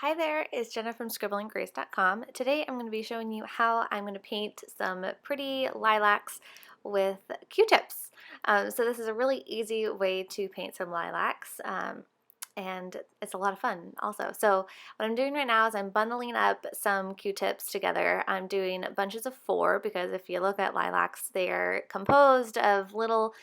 Hi there, it's Jenna from scribblinggrace.com. Today I'm going to be showing you how I'm going to paint some pretty lilacs with Q-tips. So this is a really easy way to paint some lilacs, and it's a lot of fun also. So what I'm doing right now is I'm bundling up some Q-tips together. I'm doing bunches of 4 because if you look at lilacs, they're composed of little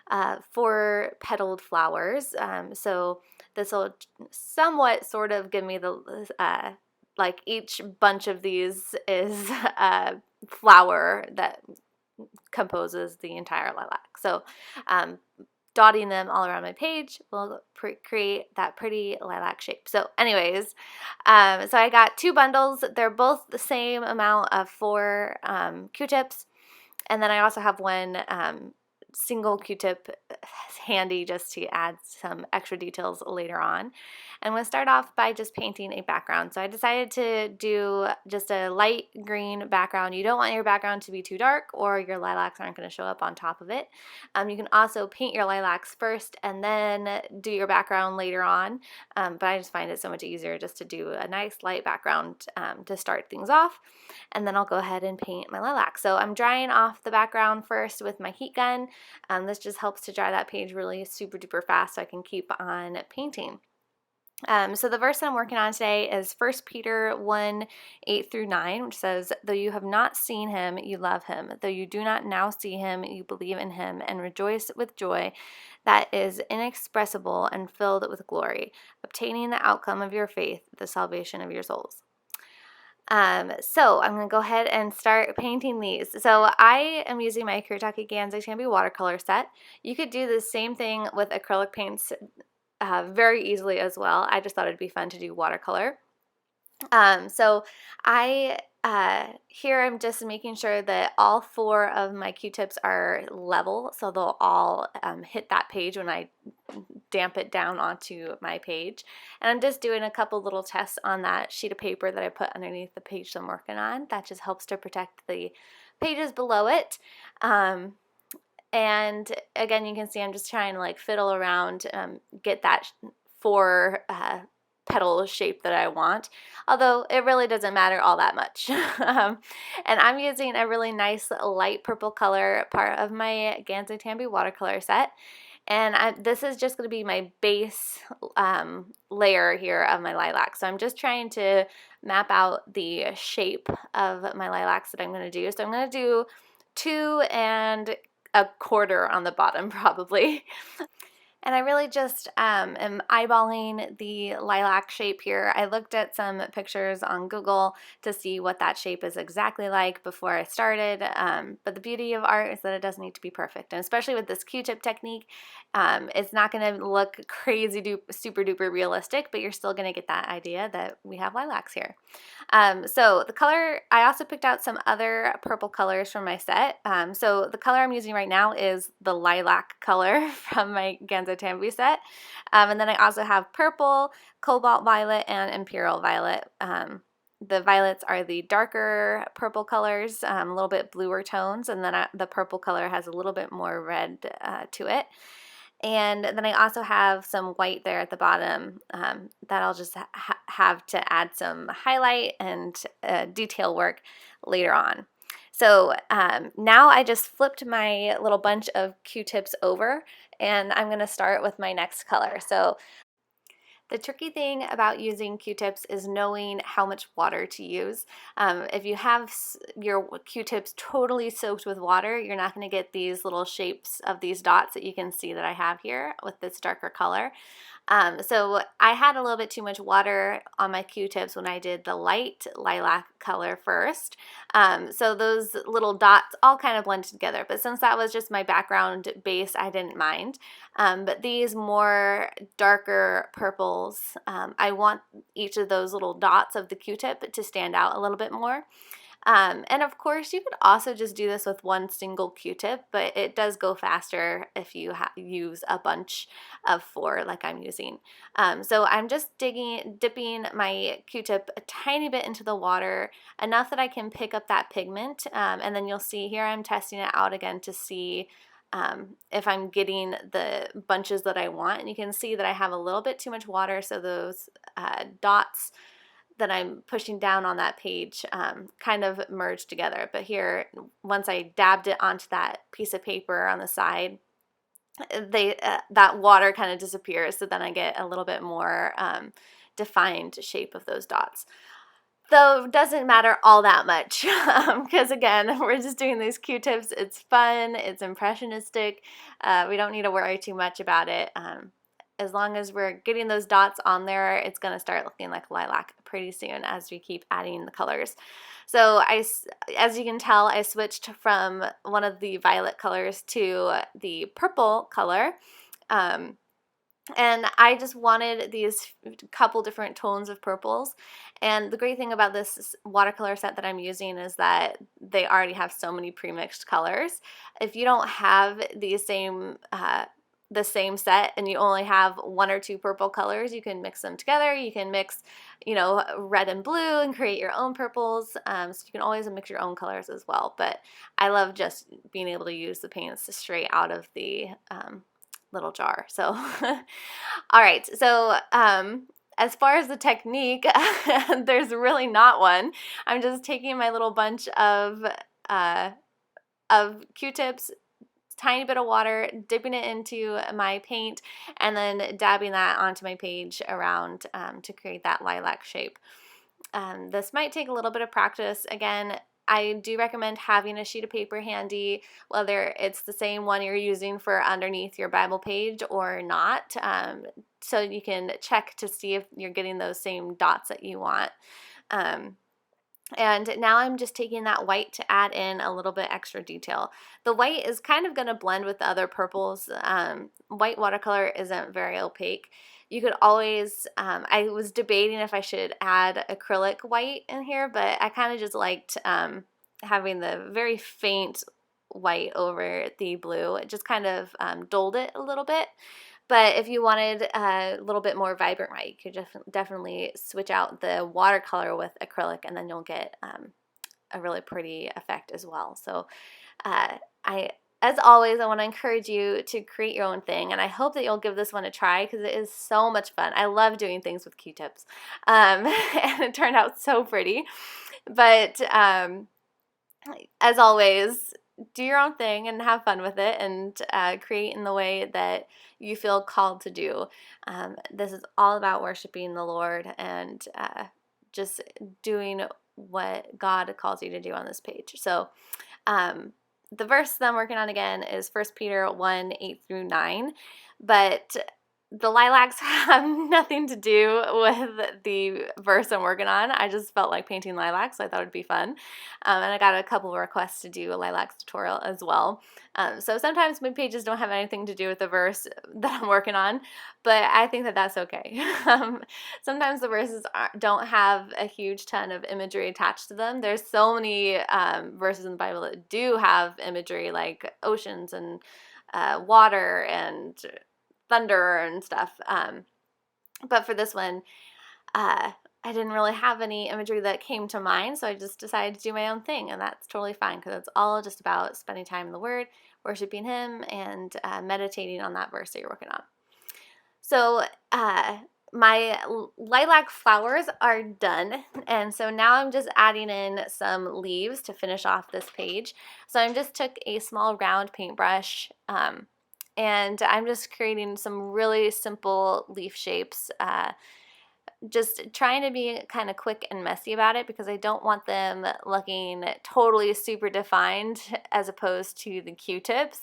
4-petaled flowers. So this will somewhat sort of give me the like each bunch of these is a flower that composes the entire lilac. So dotting them all around my page will create that pretty lilac shape. So anyways, so I got 2 bundles. They're both the same amount of 4 Q-tips. And then I also have one single Q-tip handy just to add some extra details later on. I'm going to start off by just painting a background. So I decided to do just a light green background. You don't want your background to be too dark or your lilacs aren't going to show up on top of it. You can also paint your lilacs first and then do your background later on, but I just find it so much easier just to do a nice light background to start things off, and then I'll go ahead and paint my lilac. So I'm drying off the background first with my heat gun. This just helps to dry that page really super duper fast so I can keep on painting. So the verse that I'm working on today is 1 Peter 1, 8 through 9, which says, "Though you have not seen him, you love him. Though you do not now see him, you believe in him and rejoice with joy that is inexpressible and filled with glory, obtaining the outcome of your faith, the salvation of your souls." So I'm going to go ahead and start painting these. So I am using my Kuretake Gansai Tambi watercolor set. You could do the same thing with acrylic paints very easily as well. I just thought it'd be fun to do watercolor. So I here I'm just making sure that all 4 of my Q-tips are level, so they'll all hit that page when I damp it down onto my page. And I'm just doing a couple little tests on that sheet of paper that I put underneath the page that I'm working on. That just helps to protect the pages below it. And again, you can see I'm just trying to like fiddle around, get that 4 petal shape that I want, although it really doesn't matter all that much. And I'm using a really nice light purple color part of my Gansai Tambi watercolor set. And this is just going to be my base layer here of my lilac. So I'm just trying to map out the shape of my lilacs that I'm going to do. So I'm going to do 2 and a quarter on the bottom probably. And I really just am eyeballing the lilac shape here. I looked at some pictures on Google to see what that shape is exactly like before I started. But the beauty of art is that it doesn't need to be perfect. And especially with this Q-tip technique, it's not going to look crazy super duper realistic, but you're still going to get that idea that we have lilacs here. So the color, I also picked out some other purple colors from my set. So the color I'm using right now is the lilac color from my Gansai Tambi set. And then I also have purple, cobalt violet, and imperial violet. The violets are the darker purple colors, a little bit bluer tones, and then the purple color has a little bit more red to it. And then I also have some white there at the bottom that I'll just have to add some highlight and detail work later on. So now I just flipped my little bunch of Q-tips over, and I'm going to start with my next color. So the tricky thing about using Q-tips is knowing how much water to use. If you have your Q-tips totally soaked with water, you're not going to get these little shapes of these dots that you can see that I have here with this darker color. So I had a little bit too much water on my Q-tips when I did the light lilac color first. So those little dots all kind of blended together, but since that was just my background base, I didn't mind. But these more darker purples, I want each of those little dots of the Q-tip to stand out a little bit more. And of course, you could also just do this with one single Q-tip, but it does go faster if you use a bunch of 4 like I'm using. So I'm just dipping my Q-tip a tiny bit into the water, enough that I can pick up that pigment, and then you'll see here I'm testing it out again to see if I'm getting the bunches that I want. And you can see that I have a little bit too much water, so those dots that I'm pushing down on that page kind of merged together. But here, once I dabbed it onto that piece of paper on the side, that water kind of disappears, so then I get a little bit more defined shape of those dots. Though it doesn't matter all that much because again, we're just doing these Q-tips. It's fun, it's impressionistic. We don't need to worry too much about it. As long as we're getting those dots on there, it's going to start looking like lilac pretty soon as we keep adding the colors. So as you can tell, I switched from one of the violet colors to the purple color. And I just wanted these couple different tones of purples. And the great thing about this watercolor set that I'm using is that they already have so many pre-mixed colors. If you don't have the same set and you only have one or two purple colors, you can mix them together. You can mix, red and blue and create your own purples. So you can always mix your own colors as well. But I love just being able to use the paints straight out of the little jar. So all right, so as far as the technique, there's really not one. I'm just taking my little bunch of Q-tips, tiny bit of water, dipping it into my paint, and then dabbing that onto my page around to create that lilac shape. This might take a little bit of practice. Again, I do recommend having a sheet of paper handy, whether it's the same one you're using for underneath your Bible page or not, so you can check to see if you're getting those same dots that you want. And now I'm just taking that white to add in a little bit extra detail. The white is kind of going to blend with the other purples. White watercolor isn't very opaque. You could always, I was debating if I should add acrylic white in here, but I kind of just liked having the very faint white over the blue. It just kind of dulled it a little bit. But if you wanted a little bit more vibrant white, you could definitely switch out the watercolor with acrylic, and then you'll get a really pretty effect as well. So as always, I want to encourage you to create your own thing, and I hope that you'll give this one a try because it is so much fun. I love doing things with Q-tips, and it turned out so pretty. But as always, do your own thing and have fun with it, and create in the way that you feel called to do. This is all about worshiping the Lord and just doing what God calls you to do on this page. So the verse that I'm working on again is 1 Peter 1:8-9, but the lilacs have nothing to do with the verse I'm working on. I just felt like painting lilacs, so I thought it would be fun. And I got a couple of requests to do a lilacs tutorial as well. So sometimes my pages don't have anything to do with the verse that I'm working on, but I think that that's okay. Sometimes the verses don't have a huge ton of imagery attached to them. There's so many verses in the Bible that do have imagery, like oceans and water and thunder and stuff, but for this one I didn't really have any imagery that came to mind, so I just decided to do my own thing, and that's totally fine because it's all just about spending time in the Word, worshiping Him, and meditating on that verse that you're working on. So my lilac flowers are done, and so now I'm just adding in some leaves to finish off this page. So I just took a small round paintbrush and I'm just creating some really simple leaf shapes, just trying to be kind of quick and messy about it because I don't want them looking totally super defined as opposed to the Q-tips.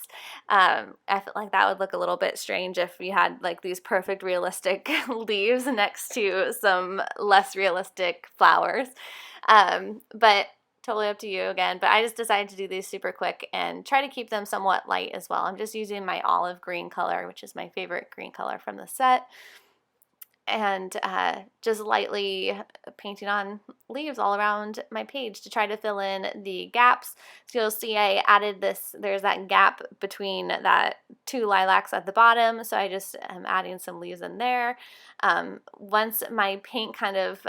I feel like that would look a little bit strange if you had like these perfect realistic leaves next to some less realistic flowers. But totally up to you again, but I just decided to do these super quick and try to keep them somewhat light as well. I'm just using my olive green color, which is my favorite green color from the set, and just lightly painting on leaves all around my page to try to fill in the gaps. So you'll see I added this, there's that gap between that two lilacs at the bottom, so I just am adding some leaves in there. Once my paint kind of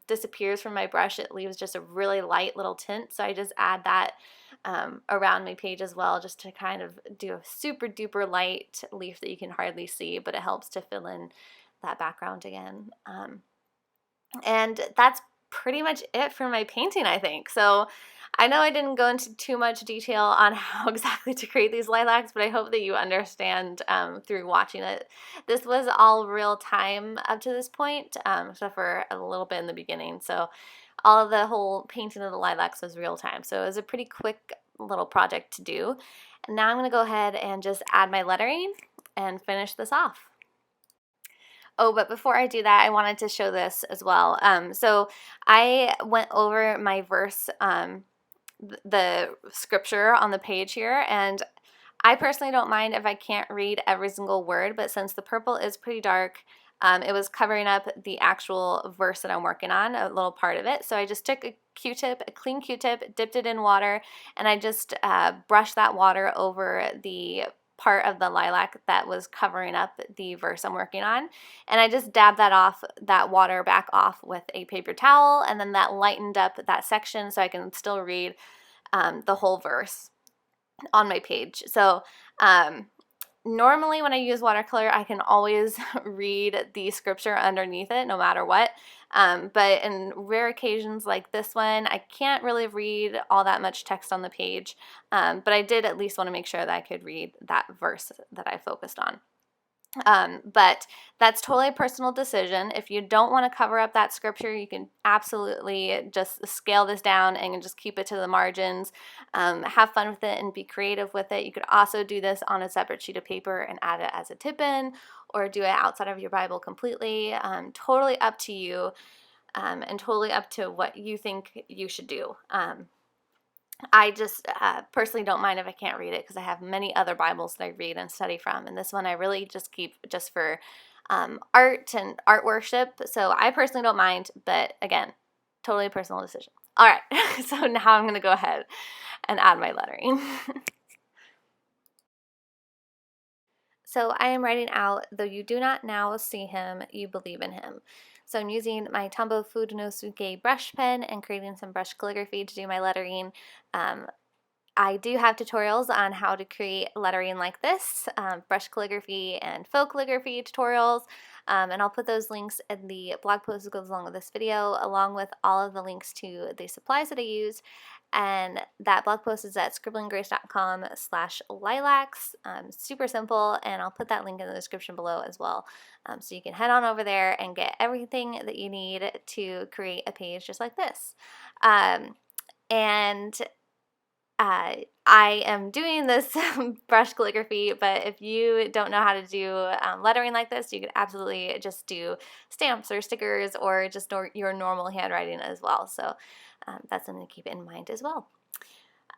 disappears from my brush, it leaves just a really light little tint, so I just add that around my page as well, just to kind of do a super duper light leaf that you can hardly see, but it helps to fill in that background again. And that's pretty much it for my painting, I think. So I know I didn't go into too much detail on how exactly to create these lilacs, but I hope that you understand through watching it. This was all real time up to this point, except for a little bit in the beginning. So all of the whole painting of the lilacs was real time. So it was a pretty quick little project to do. And now I'm going to go ahead and just add my lettering and finish this off. Oh, but before I do that, I wanted to show this as well. So I went over my verse, the scripture on the page here, and I personally don't mind if I can't read every single word, but since the purple is pretty dark, it was covering up the actual verse that I'm working on, a little part of it. So I just took a Q-tip, a clean Q-tip, dipped it in water, and I just brushed that water over the part of the lilac that was covering up the verse I'm working on. And I just dabbed that water back off with a paper towel, and then that lightened up that section so I can still read the whole verse on my page. So normally when I use watercolor, I can always read the scripture underneath it no matter what. But in rare occasions like this one, I can't really read all that much text on the page. But I did at least want to make sure that I could read that verse that I focused on. But that's totally a personal decision. If you don't want to cover up that scripture, you can absolutely just scale this down and just keep it to the margins. Have fun with it and be creative with it. You could also do this on a separate sheet of paper and add it as a tip-in, or do it outside of your Bible completely. Totally up to you, and totally up to what you think you should do. I just personally don't mind if I can't read it, because I have many other Bibles that I read and study from, and this one I really just keep just for art and art worship. So I personally don't mind, but again, totally a personal decision. All right, so now I'm going to go ahead and add my lettering. So I am writing out, though you do not now see him, you believe in him. So I'm using my Tombow Fudonosuke brush pen and creating some brush calligraphy to do my lettering. I do have tutorials on how to create lettering like this, brush calligraphy and faux calligraphy tutorials, and I'll put those links in the blog post that goes along with this video, along with all of the links to the supplies that I use. And that blog post is at scribblinggrace.com/lilacs. Super simple, and I'll put that link in the description below as well. So you can head on over there and get everything that you need to create a page just like this. I am doing this brush calligraphy, but if you don't know how to do lettering like this, you could absolutely just do stamps or stickers or just your normal handwriting as well. So that's something to keep in mind as well.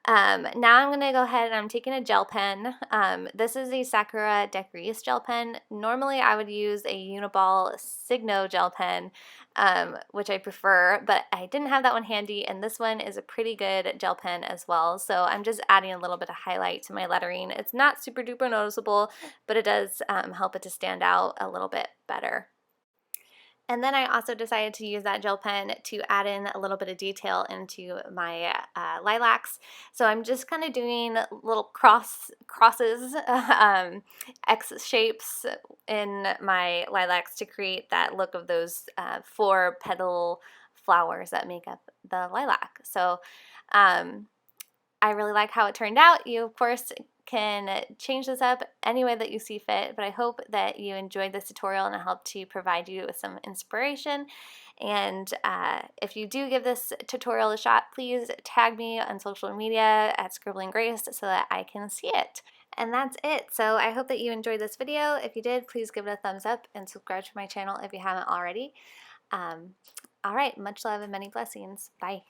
Now I'm going to go ahead and I'm taking a gel pen. This is a Sakura Decrease gel pen. Normally I would use a Uniball Signo gel pen, which I prefer, but I didn't have that one handy, and this one is a pretty good gel pen as well. So I'm just adding a little bit of highlight to my lettering. It's not super duper noticeable, but it does help it to stand out a little bit better. And then I also decided to use that gel pen to add in a little bit of detail into my lilacs. So I'm just kind of doing little crosses, X shapes in my lilacs to create that look of those 4 petal flowers that make up the lilac. So I really like how it turned out. You, of course, can change this up any way that you see fit, but I hope that you enjoyed this tutorial and it helped to provide you with some inspiration. And if you do give this tutorial a shot, please tag me on social media at Scribbling Grace so that I can see it. And that's it. So I hope that you enjoyed this video. If you did, please give it a thumbs up and subscribe to my channel if you haven't already. All right, much love and many blessings. Bye.